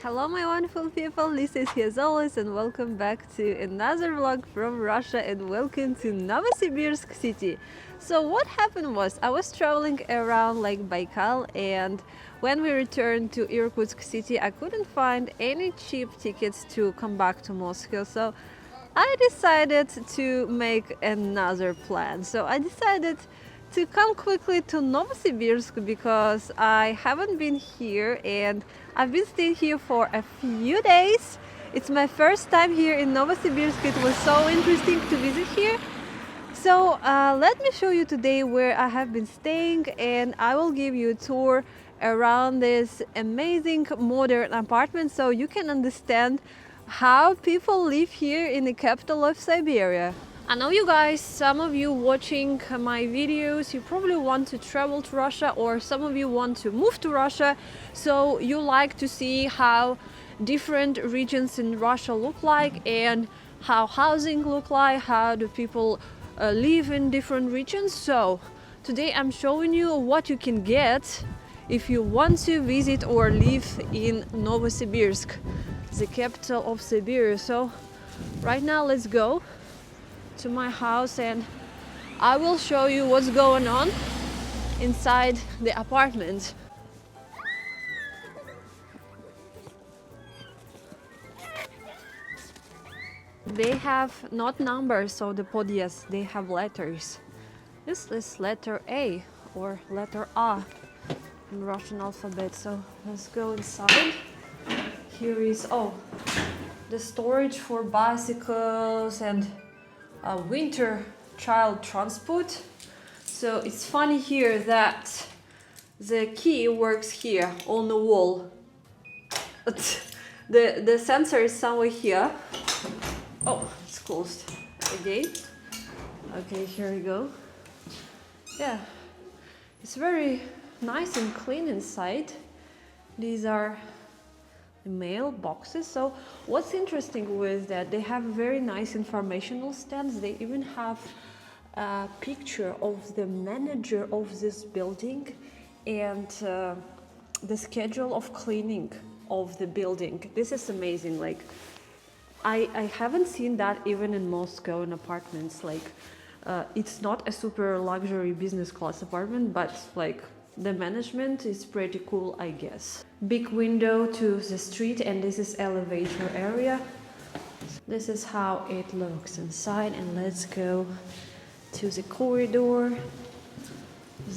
Hello my wonderful people, Lisa is here as always and welcome back to another vlog from Russia and welcome to Novosibirsk city. So what happened was I was traveling around Lake Baikal, and when we returned to Irkutsk city I couldn't find any cheap tickets to come back to Moscow, so I decided to make another plan. So I decided to come quickly to Novosibirsk because I haven't been here and I've been staying here for a few days. It's my first time here in Novosibirsk. It was so interesting to visit here. So let me show you today where I have been staying, and I will give you a tour around this amazing modern apartment so you can understand how people live here in the capital of Siberia. I know you guys, some of you watching my videos, you probably want to travel to Russia, or some of you want to move to Russia, so you like to see how different regions in Russia look like and how housing look like, how do people live in different regions. So today I'm showing you what you can get if you want to visit or live in Novosibirsk, the capital of Siberia. So right now let's go to my house and I will show you what's going on inside the apartment. They have not numbers of the podiums, they have letters. This is letter A or letter A in Russian alphabet. So let's go inside. Here is the storage for bicycles and winter child transport. So it's funny here that the key works here on the wall. The sensor is somewhere here. Oh, it's closed again. Okay, here we go. Yeah, it's very nice and clean inside. These are mail boxes. So what's interesting with that, they have very nice informational stands. They even have a picture of the manager of this building and the schedule of cleaning of the building. This is amazing. Like I haven't seen that even in Moscow in apartments. Like it's not a super luxury business class apartment, but like the management is pretty cool, I guess. Big window to the street, and this is elevator area. This is how it looks inside, and let's go to the corridor.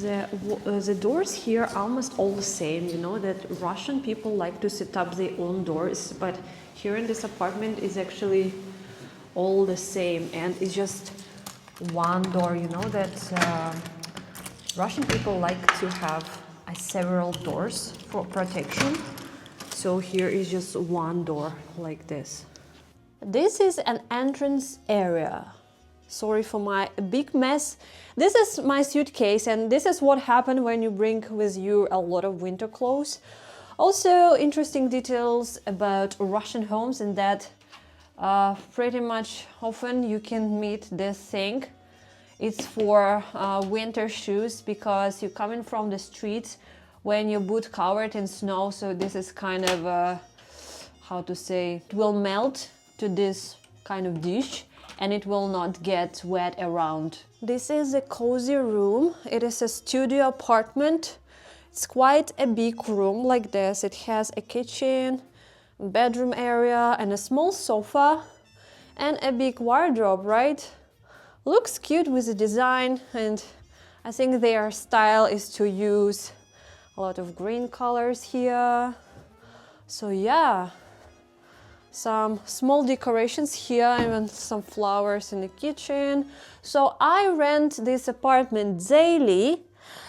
The doors here are almost all the same. You know that Russian people like to set up their own doors, but here in this apartment is actually all the same, and it's just one door. You know that Russian people like to have several doors for protection. So here is just one door like this. This is an entrance area. Sorry for my big mess. This is my suitcase, and this is what happened when you bring with you a lot of winter clothes. Also interesting details about Russian homes, and that pretty much often you can meet this thing. It's for winter shoes, because you're coming from the streets when your boot covered in snow. So this is kind of, how to say, it will melt to this kind of dish and it will not get wet around. This is a cozy room. It is a studio apartment. It's quite a big room like this. It has a kitchen, bedroom area and a small sofa and a big wardrobe, right? Looks cute with the design, and I think their style is to use a lot of green colors here. So yeah, some small decorations here and some flowers in the kitchen. So I rent this apartment daily,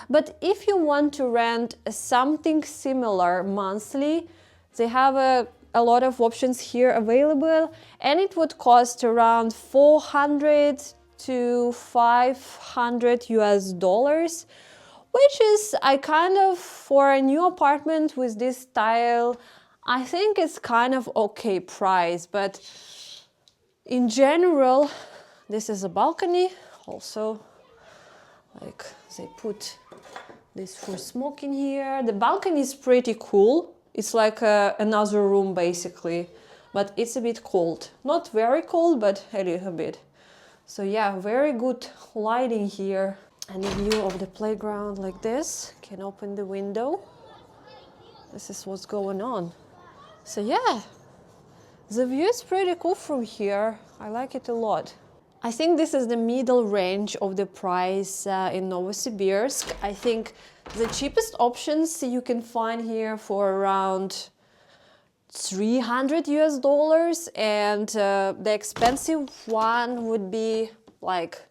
but if you want to rent something similar monthly, they have a lot of options here available, and it would cost around 400 to 500 US dollars, which is for a new apartment with this style, I think it's kind of okay price. But in general, this is a balcony. Also, like they put this for smoking here. The balcony is pretty cool. It's like another room basically, but it's a bit cold. Not very cold, but a little bit. So yeah, very good lighting here. And a view of the playground like this. Can open the window. This is what's going on. So yeah, the view is pretty cool from here. I like it a lot. I think this is the middle range of the price in Novosibirsk. I think the cheapest options you can find here for around $300 US, and the expensive one would be like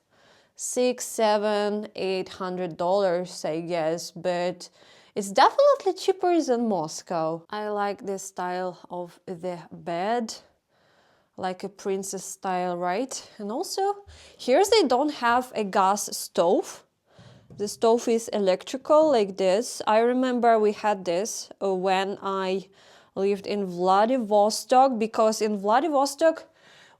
$600, $700, $800, I guess, but it's definitely cheaper than Moscow. I like the style of the bed, like a princess style, right? And also, here they don't have a gas stove. The stove is electrical like this. I remember we had this when I lived in Vladivostok, because in Vladivostok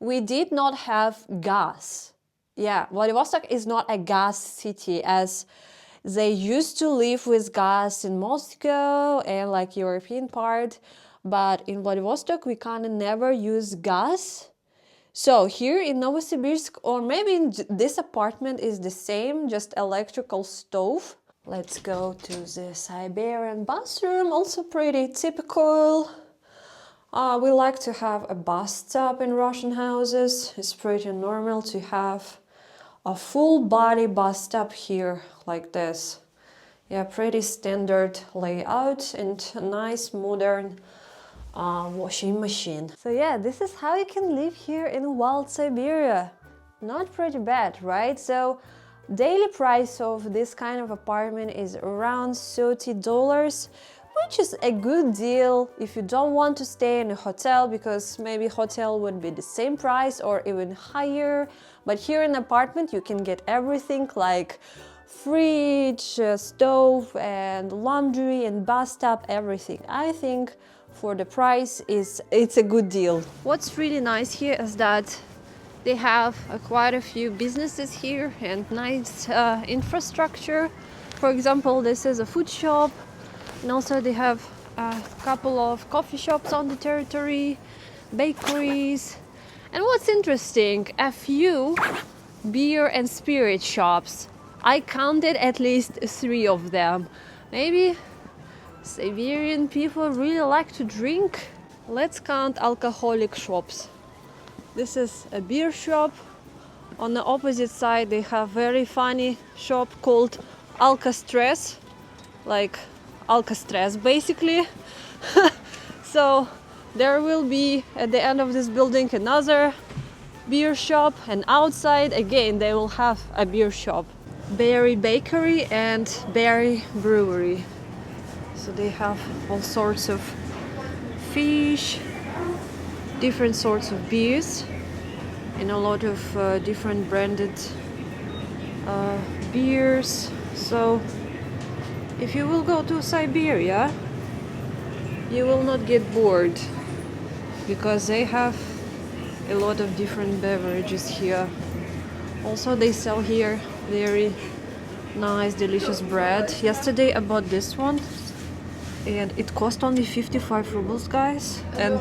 we did not have gas. Yeah, Vladivostok is not a gas city as they used to live with gas in Moscow and like European part, but in Vladivostok we kind of never use gas. So here in Novosibirsk, or maybe in this apartment is the same, just electrical stove. Let's go to the Siberian bathroom, also pretty typical. We like to have a bathtub in Russian houses. It's pretty normal to have a full body bathtub here like this. Yeah, pretty standard layout and a nice modern washing machine. So yeah, this is how you can live here in wild Siberia. Not pretty bad, right? So daily price of this kind of apartment is around $30, which is a good deal if you don't want to stay in a hotel, because maybe hotel would be the same price or even higher. But here in apartment you can get everything like fridge, stove and laundry and bathtub, everything. I think for the price it's a good deal. What's really nice here is that they have quite a few businesses here and nice infrastructure. For example, this is a food shop, and also they have a couple of coffee shops on the territory, bakeries, and what's interesting, a few beer and spirit shops. I counted at least 3 of them. Maybe Siberian people really like to drink. Let's count alcoholic shops. This is a beer shop. On the opposite side they have very funny shop called Alka-Stress, like Alka-Stress basically. So there will be at the end of this building another beer shop, and outside again they will have a beer shop. Berry Bakery and Berry Brewery. So they have all sorts of fish, different sorts of beers, and a lot of different branded beers. So if you will go to Siberia, you will not get bored, because they have a lot of different beverages here. Also they sell here very nice delicious bread. Yesterday I bought this one and it cost only 55 rubles, guys, and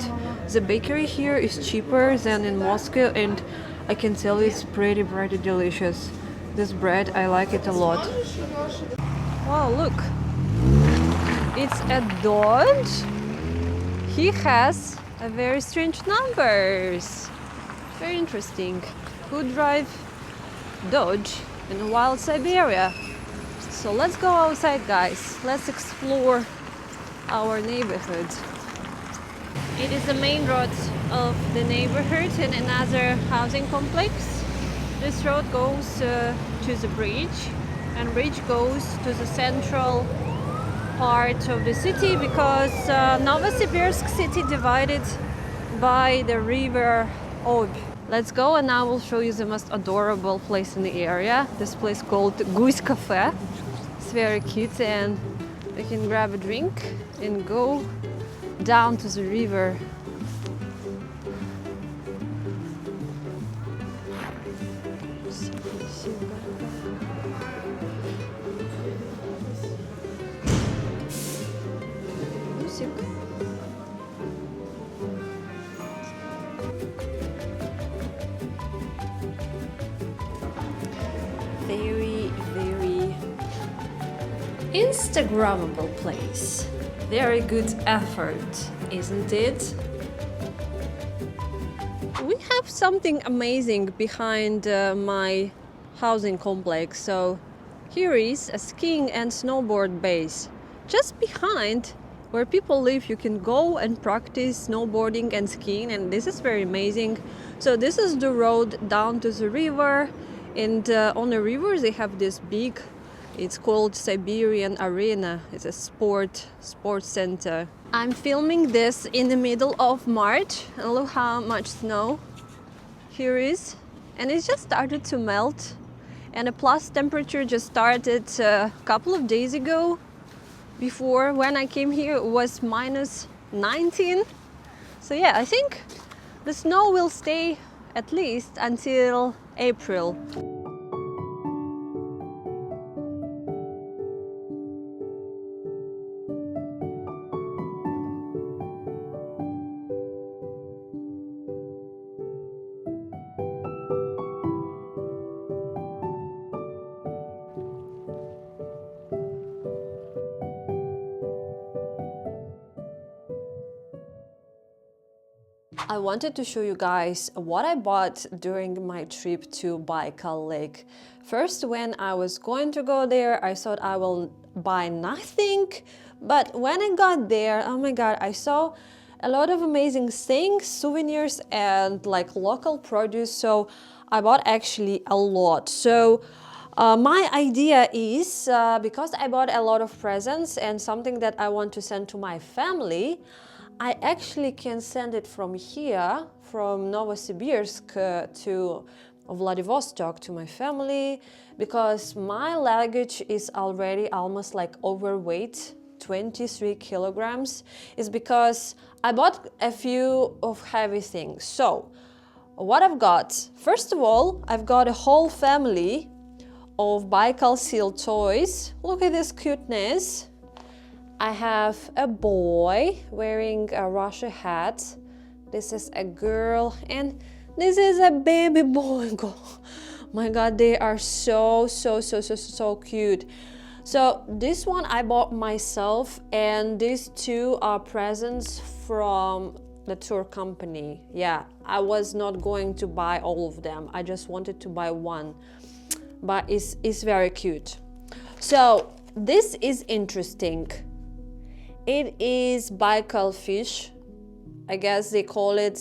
the bakery here is cheaper than in Moscow, and I can tell it's pretty delicious. This bread, I like it a lot. Wow, look, it's a Dodge. He has a very strange numbers. Very interesting. Who drive Dodge in wild Siberia? So let's go outside, guys. Let's explore our neighborhood. It is the main road of the neighborhood in another housing complex. This road goes to the bridge, and bridge goes to the central part of the city, because Novosibirsk city divided by the river Ob. Let's go, and I will show you the most adorable place in the area. This place called Goose Cafe. It's very cute, and you can grab a drink and go down to the river. Very, very Instagrammable place. Very good effort, isn't it? We have something amazing behind my housing complex. So here is a skiing and snowboard base. Just behind where people live, you can go and practice snowboarding and skiing, and this is very amazing. So this is the road down to the river, and on the river they have this big, it's called Siberian Arena. It's a sports center. I'm filming this in the middle of March, and look how much snow here is, and it just started to melt, and the plus temperature just started a couple of days ago. Before, when I came here, it was minus 19. So yeah, I think the snow will stay at least until April. I wanted to show you guys what I bought during my trip to Baikal Lake. First, when I was going to go there, I thought I will buy nothing. But when I got there, oh my god, I saw a lot of amazing things, souvenirs and like local produce. So I bought actually a lot. So my idea is, because I bought a lot of presents and something that I want to send to my family, I actually can send it from here, from Novosibirsk to Vladivostok to my family, because my luggage is already almost like overweight, 23 kilograms. Is because I bought a few of heavy things. So what I've got, first of all, I've got a whole family of Baikal seal toys. Look at this cuteness. I have a boy wearing a Russia hat. This is a girl, and this is a baby boy. My god, they are so cute. So this one I bought myself, and these two are presents from the tour company. Yeah, I was not going to buy all of them. I just wanted to buy one, but it's very cute. So this is interesting. It is Baikal fish. I guess they call it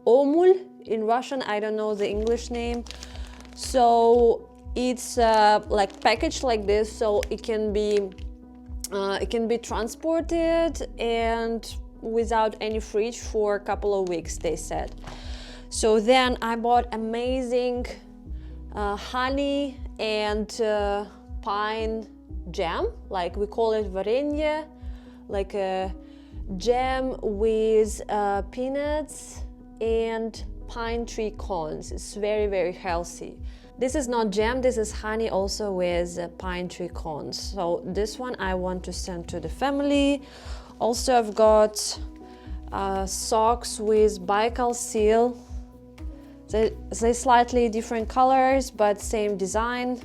omul in Russian. I don't know the English name. So it's like packaged like this, so it can be transported and without any fridge for a couple of weeks, they said. So then I bought amazing honey and pine jam, like we call it varenье, like a jam with peanuts and pine tree cones. It's very healthy. This is not jam, this is honey also with pine tree cones. So this one I want to send to the family. Also I've got socks with Baikal seal. They slightly different colors but same design.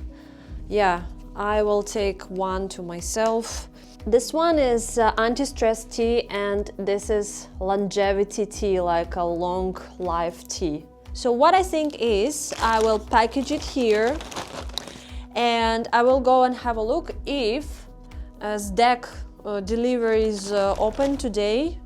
Yeah, I will take one to myself. This one is anti-stress tea, and this is longevity tea, like a long life tea. So what I think is, I will package it here and I will go and have a look if SDEC delivery is open today.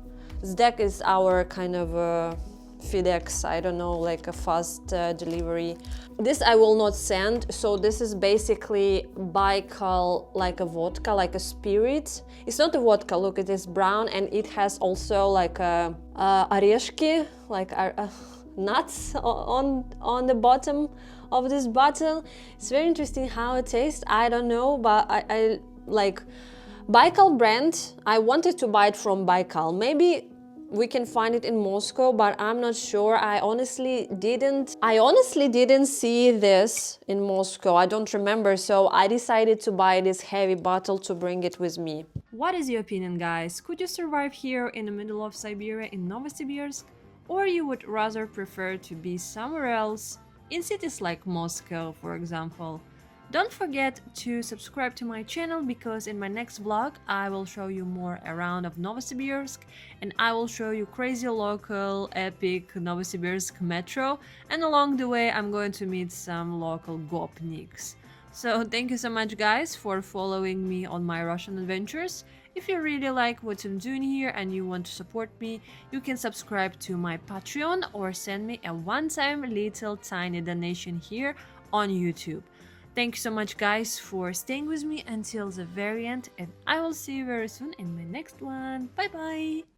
SDEC is our kind of FedEx, I don't know, like a fast delivery. This I will not send. So this is basically Baikal, like a vodka, like a spirit. It's not a vodka, look, it is brown, and it has also like a oreshki, like nuts on the bottom of this bottle. It's very interesting how it tastes. I don't know, but I like Baikal brand. I wanted to buy it from Baikal. Maybe we can find it in Moscow, but I'm not sure. I honestly didn't see this in Moscow. I don't remember, so I decided to buy this heavy bottle to bring it with me. What is your opinion, guys? Could you survive here in the middle of Siberia in Novosibirsk? or you would rather prefer to be somewhere else, in cities like Moscow, for example. Don't forget to subscribe to my channel because in my next vlog I will show you more around of Novosibirsk and I will show you crazy local epic Novosibirsk metro, and along the way I'm going to meet some local gopniks. So thank you so much guys for following me on my Russian adventures. If you really like what I'm doing here and you want to support me, you can subscribe to my Patreon or send me a one-time little tiny donation here on YouTube. Thank you so much guys for staying with me until the very end, and I will see you very soon in my next one. Bye bye!